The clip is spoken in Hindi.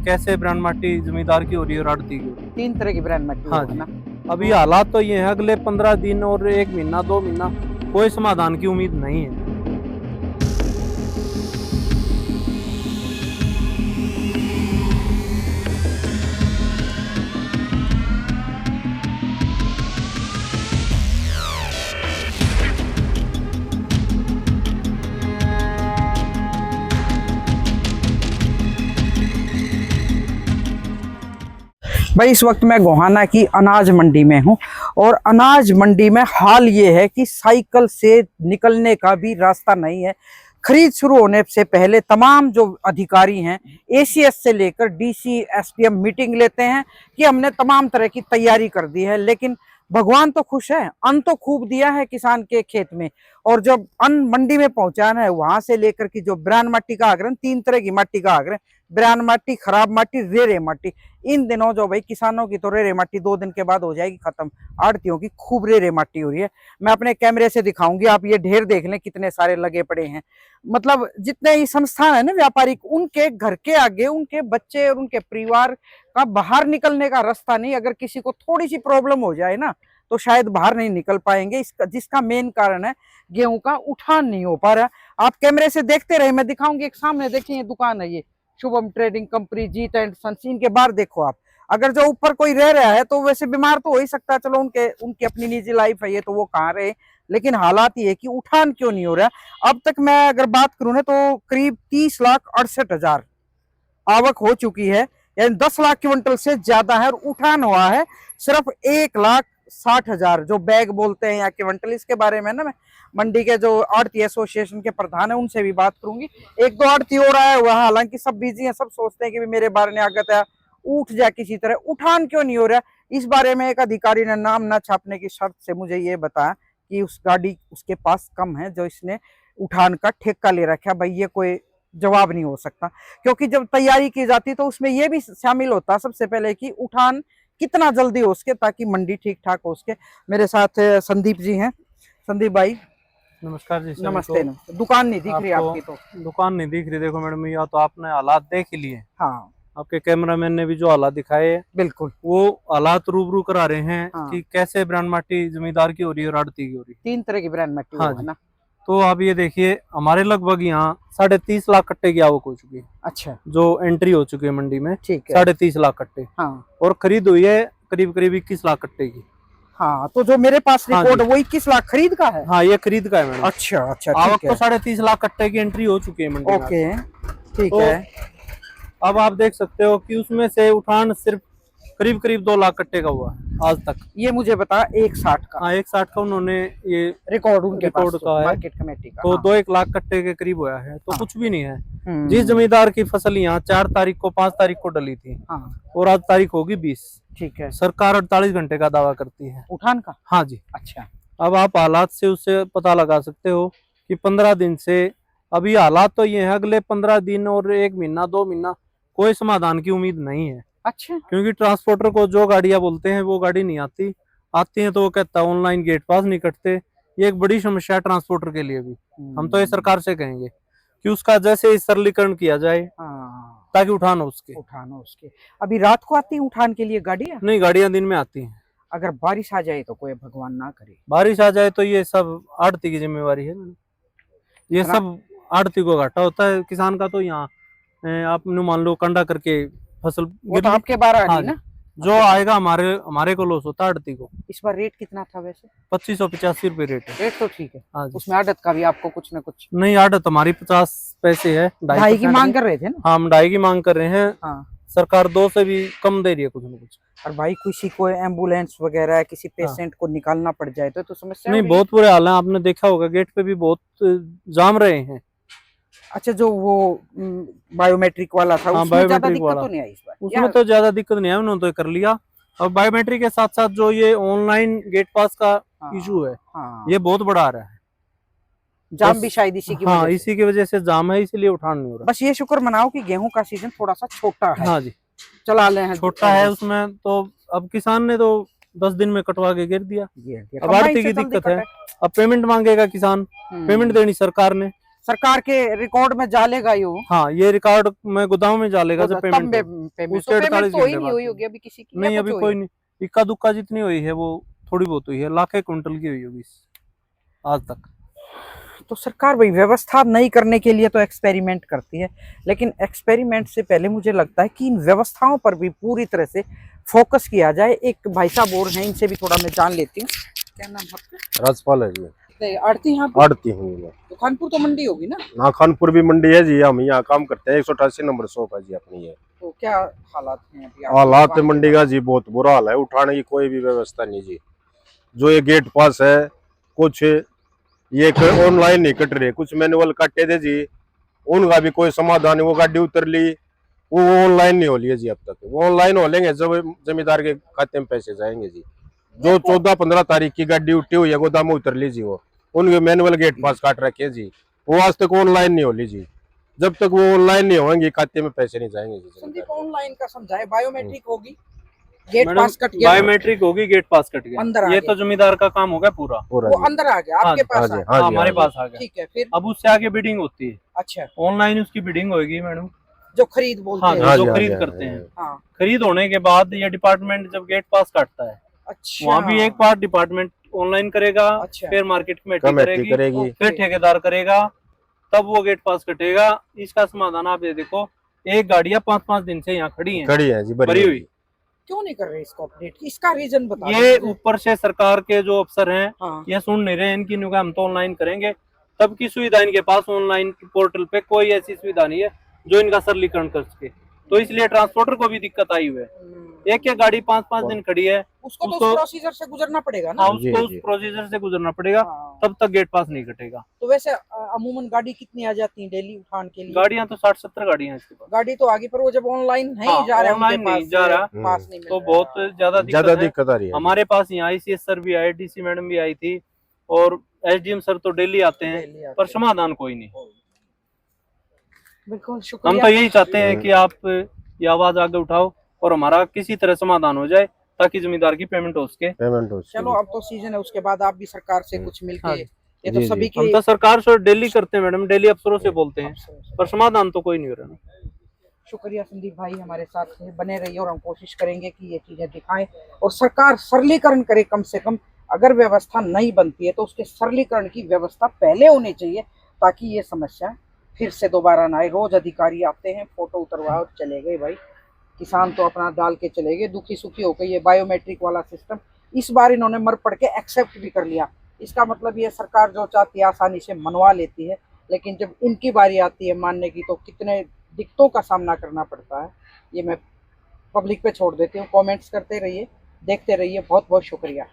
कैसे ब्रांड माटी जमींदार की हो रही है और आड़ती की हो रही है। 3 तरह की ब्रांड मट्टी हाँ है जी। ना। अभी हालात तो ये है, अगले 15 दिन और 1 महीना 2 महीना कोई समाधान की उम्मीद नहीं है। भाई इस वक्त मैं गोहाना की अनाज मंडी में हूँ और अनाज मंडी में हाल ये है कि साइकिल से निकलने का भी रास्ता नहीं है। खरीद शुरू होने से पहले तमाम जो अधिकारी हैं एसीएस से लेकर डीसी एसडीएम मीटिंग लेते हैं कि हमने तमाम तरह की तैयारी कर दी है, लेकिन भगवान तो खुश है, अन्न तो खूब दिया है किसान के खेत में। और जब अन्न मंडी में पहुंचाना है वहां से लेकर की जो ब्रांड माटी का आग्रह, 3 तरह की माटी का आग्रह, ब्रांड माटी, खराब माटी, रेरे माटी। इन दिनों जो भाई किसानों की तो रेरे माटी 2 दिन के बाद हो जाएगी खत्म, आड़तियों की खूब रेरे माटी हो रही है। मैं अपने कैमरे से दिखाऊंगी, आप ये ढेर देख लें कितने सारे लगे पड़े हैं। मतलब जितने ही संस्थान है ना व्यापारिक, उनके घर के आगे उनके बच्चे और उनके परिवार का बाहर निकलने का रास्ता नहीं। अगर किसी को थोड़ी सी प्रॉब्लम हो जाए ना तो शायद बाहर नहीं निकल पाएंगे, इसका जिसका मेन कारण है गेहूं का उठान नहीं हो पा रहा। आप कैमरे से देखते रहे, मैं दिखाऊंगी। एक सामने देखिए दुकान है, ये Shubham trading company, Jeet and sons, इनके बाहर देखो आप। अगर जो ऊपर कोई रह रहा है तो वैसे बीमार तो हो ही सकता है, चलो उनकी अपनी निजी लाइफ है ये, तो वो कहाँ रहे, लेकिन हालात ये है कि उठान क्यों नहीं हो रहा। अब तक मैं अगर बात करूं ना तो करीब 30,68,000 आवक हो चुकी है, यानी 10 लाख क्विंटल से ज्यादा है। और उठान हुआ है सिर्फ 1,60,000 जो बैग बोलते हैं या क्विंटल। इसके बारे में ना मैं मंडी के जो आड़ती एसोसिएशन के प्रधान है उनसे भी बात करूंगी। 1-2 आड़ती और आया हुआ है, हालांकि सब बिजी हैं, सब सोचते हैं कि भी मेरे बारे में आगत है, उठ जाए किसी तरह। उठान क्यों नहीं हो रहा, इस बारे में एक अधिकारी ने नाम ना छापने की शर्त से मुझे ये बताया कि उस गाड़ी उसके पास कम है जो इसने उठान का ठेका ले रखा है। भाई ये कोई जवाब नहीं हो सकता, क्योंकि जब तैयारी की जाती तो उसमें यह भी शामिल होता सबसे पहले कि उठान कितना जल्दी हो सके ताकि मंडी ठीक ठाक हो सके। मेरे साथ संदीप जी हैं। संदीप भाई नमस्कार जी। नमस्ते। दुकान नहीं दिख रही आपकी तो। दुकान नहीं दिख रही, देखो मैडम, या तो आपने हालात देख ही लिए। हाँ आपके कैमरामैन ने भी जो हालात दिखाए बिल्कुल, वो हालात रूबरू करा रहे हैं हाँ। कि कैसे ब्रांड माटी जमींदार की हो रही है और आड़ती की हो रही है। 3 तरह की ब्रांड मट्टी हाँ है ना। तो आप ये देखिए, हमारे लगभग यहाँ 30.5 लाख कट्टे की आवक हो चुकी है। अच्छा, जो एंट्री हो चुकी है मंडी में, ठीक है। 30.5 लाख कट्टे। हाँ और खरीद हुई है करीब करीब 21 लाख कट्टे की। हाँ, तो जो मेरे पास हाँ रिकॉर्ड वो 21 लाख खरीद का है। हाँ, ये खरीद का है मैडम। अच्छा अच्छा, आवक ठीक है। तो 30.5 लाख कट्टे की एंट्री हो चुकी है मंडी में। ओके, ठीक तो है। अब आप देख सकते हो कि उसमें से उठान सिर्फ करीब करीब 2 लाख कट्टे का हुआ है आज तक। ये मुझे बता 1,60 का। हाँ, 1,60 का उन्होंने ये रिकॉर्ड उनके पास रिकॉर्ड का है, मार्केट कमेटी का। तो हाँ। 2-1 लाख कट्टे के करीब हुआ है। तो हाँ। कुछ भी नहीं है। जिस जमींदार की फसल यहाँ 4 तारीख को 5 तारीख को डली थी, हाँ, और आज तारीख होगी 20, ठीक है। सरकार 48 घंटे का दावा करती है उठान का। हाँ जी। अच्छा, अब आप हालात से उससे पता लगा सकते हो कि 15 दिन से अभी हालात तो ये है, अगले 15 दिन और 1 महीना 2 महीना कोई समाधान की उम्मीद नहीं है। अच्छा, क्योंकि ट्रांसपोर्टर को जो गाड़ियां बोलते हैं वो गाड़ी नहीं आती, आती है तो वो कहता है ऑनलाइन गेट पास नहीं कटते। ये एक बड़ी समस्या है ट्रांसपोर्टर के लिए भी। हम तो ये सरकार से कहेंगे कि उसका जैसे ही सरलीकरण किया जाए, हाँ, ताकि उठान हो उसके। उठान हो उसके। अभी रात को आती है उठान के लिए गाड़ियाँ? नहीं, गाड़ियां दिन में आती हैं। अगर बारिश आ जाए तो कोई भगवान ना करे। बारिश आ जाए तो ये सब आड़ती की जिम्मेवारी है। ये सब आड़ती को घाटा होता है, किसान का तो यहाँ आपने मान लो कंडा करके फसल वो तो आपके 12 हाँ ना जो आएगा हमारे को लॉस होता है आड़ती को। इस बार रेट कितना था वैसे? 2585 रुपए रेट है। रेट तो ठीक है। हाँ, उसमें आड़त का भी आपको कुछ ना कुछ? नहीं, आड़त हमारी 50 पैसे है। 2.5 की मांग कर रहे थे ना? हाँ, हम 2.5 की मांग कर रहे हैं। हाँ, सरकार 2 से भी कम दे रही है कुछ न कुछ। और भाई किसी को एम्बुलेंस वगैरह किसी पेशेंट को निकालना पड़ जाए तो समस्या नहीं, बहुत बुरे हाल है। आपने देखा होगा गेट पे भी बहुत जाम रहे हैं। अच्छा, जो वो बायोमेट्रिक वाला था, हाँ, उसमें ज्यादा बायोमेट्रिक दिक्कत वाला तो नहीं आई इस बार? उसमें तो ज्यादा दिक्कत नहीं है, उन्होंने तो कर लिया। अब बायोमेट्रिक के साथ साथ जो ये ऑनलाइन गेट पास का इशू है, ये बहुत बड़ा आ रहा है। जाम भी शायद इसी की वजह से। इसी की वजह से जाम है, इसीलिए उठान नहीं हो रहा। बस ये शुक्र मनाओ कि गेहूं का सीजन थोड़ा सा छोटा है। हाँ जी, चला ले हैं, छोटा है उसमें। तो अब किसान ने तो 10 दिन में कटवा के गिर दिया। अब आड़ती की दिक्कत है, अब पेमेंट मांगेगा किसान, पेमेंट देनी सरकार ने। सरकार के रिकॉर्ड में डालेगा ही वो। हाँ, ये रिकॉर्ड में गोदाम में डालेगा जब तब पेमेंट पेमेंट उसके 48 तो ही घंटे नहीं बाद। हुई होगी अभी किसी की, नहीं, या अभी कुछ कोई हुई? नहीं, इक्का दुक्का जितनी हुई है वो थोड़ी बहुत हुई है, लाखें क्विंटल की हुई होगी आज तक। तो सरकार भाई व्यवस्था नहीं करने के लिए तो एक्सपेरिमेंट करती है, लेकिन एक्सपेरिमेंट से पहले मुझे लगता है कि इन व्यवस्थाओं पर भी पूरी तरह से फोकस किया जाए। एक भाई साहब और हैं, इनसे भी थोड़ा मैं जान लेती हूँ। क्या नाम आपका? राजपाल है जी। आड़ती यहाँ पे? आड़ती हूँ मैं। तो खानपुर तो मंडी होगी ना? हाँ, खानपुर भी मंडी है जी। हम यहाँ काम करते हैं, 188 नंबर शॉप है जी अपनी है। तो क्या हालात हैं अभी आपकी हालात दुकान के मंडी का जी बहुत बुरा हाल है, उठाने की कोई भी व्यवस्था नहीं जी। जो ये गेट पास है, कुछ ये ऑनलाइन नहीं कट रहे, कुछ मैनुअल काटे थे जी, उनका भी कोई समाधान नहीं। वो गाड़ी उतर ली, वो ऑनलाइन नहीं हो रही है जी अब तक। वो ऑनलाइन हो लेंगे जब जमींदार के खाते में पैसे जाएंगे जी। जो 14-15 तारीख की गाड़ी उठी हुई है, गोदाम में उतर ली जी, वो उनके मैनुअल गेट पास काट रखे हैं जी, वो आज तक ऑनलाइन नहीं हो ली जी। जब तक वो ऑनलाइन नहीं होंगे खाते में पैसे नहीं जाएंगे जी। संदीप ऑनलाइन का समझाए, बायोमेट्रिक होगी, गेट मैडम, पास कट गया, बायोमेट्रिक होगी, गेट पास कट अंदर गया, आ ये गया। तो जमींदार का काम हो गया पूरा, पूरा वो जी। अंदर आ गया, आपके हाँ, पास हाँ आ जी, गया। हाँ हाँ, जी, हमारे हाँ जी। पास आ गया। ठीक है, फिर अब उससे आगे बिडिंग होती है, अच्छा, ऑनलाइन उसकी बिडिंग होगी मैडम। जो खरीद बोलते हाँ, हैं। हाँ जो जी, हाँ खरीद जी, करते हाँ हैं, जी। हाँ, खरीद होने के बाद ये डिपार्टमेंट जब गेट पास काटता है, अच्छा, वहाँ भी एक पार्ट डिपार्टमेंट ऑनलाइन करेगा, अच्छा। फिर मार्केट कमेटी कमेटी करेगी, करेगी। फिर ठेकेदार करेगा, तब वो गेट पास कटेगा। इसका समाधान आप ये देखो, एक गाड़ियां 5-5 दिन से यहाँ खड़ी हैं, खड़ी है जी, भरी हुई। क्यों नहीं कर रहे इसको अपडेट? इसका रीजन बता ये दो। ऊपर से सरकार के जो अफसर हैं हाँ, ये सुन नहीं रहे हैं, इनकी न्यू हम तो ऑनलाइन करेंगे, तब की सुविधा इनके पास ऑनलाइन पोर्टल पे कोई ऐसी सुविधा नहीं है जो इनका सरलीकरण कर सके। तो इसलिए ट्रांसपोर्टर को भी दिक्कत आई हुई है। एक गाड़ी 5-5 दिन खड़ी है, उसको तो उसको- उस प्रोसीजर से गुजरना पड़ेगा ना। हाँ, जी, उसको उस जी। प्रोसीजर से गुजरना पड़ेगा, हाँ। तब तक गेट पास नहीं कटेगा। तो वैसे अमूमन गाड़ी कितनी आ जाती है डेली उठान के लिए? गाड़ियां तो 60-70 गाड़ियां हैं इसके पास, गाड़ी तो आगे, पर वो जब ऑनलाइन नहीं हाँ, जा रहा है, ऑनलाइन उनके नहीं पास जा रहा, पास नहीं मिल तो रहा बहुत है। ज्यादा ज्यादा दिक्कत है। दिक्कत आ रही है। हमारे पास यहाँ ICS सर भी आए, DC मैडम भी आई थी, और SDM सर तो डेली आते हैं, डेली आते पर हैं। समाधान कोई नहीं। बिल्कुल, हम शुक्रिया। तो यही चाहते हैं कि आप ये आवाज आगे उठाओ और हमारा किसी तरह समाधान हो जाए, ताकि जमींदार की पेमेंट हो सके। पेमेंट हो चलो, अब तो सीजन है, उसके बाद आप भी सरकार से कुछ मिलके, हाँ, ये तो जी, सभी हम की तो सरकार से डेली करते हैं मैडम, डेली अफसरों से बोलते हैं, पर समाधान तो कोई नहीं हो रहा ना। शुक्रिया संदीप भाई, हमारे साथ थे, बने रहिए, और हम कोशिश करेंगे कि ये चीजें दिखाएं और सरकार सरलीकरण करे। कम से कम अगर व्यवस्था नहीं बनती है तो उसके सरलीकरण की व्यवस्था पहले होनी चाहिए, ताकि ये समस्या फिर से दोबारा ना आए। रोज अधिकारी आते हैं, फोटो उतरवा और चले गए भाई, किसान तो अपना डाल के चले गए, दुखी सुखी होकर। ये बायोमेट्रिक वाला सिस्टम इस बार इन्होंने मर पड़ के एक्सेप्ट भी कर लिया। इसका मतलब ये सरकार जो चाहती है आसानी से मनवा लेती है, लेकिन जब इनकी बारी आती है मानने की तो कितने दिक्कतों का सामना करना पड़ता है, ये मैं पब्लिक पे छोड़ देती हूँ। कमेंट्स करते रहिए, देखते रहिए, बहुत बहुत शुक्रिया।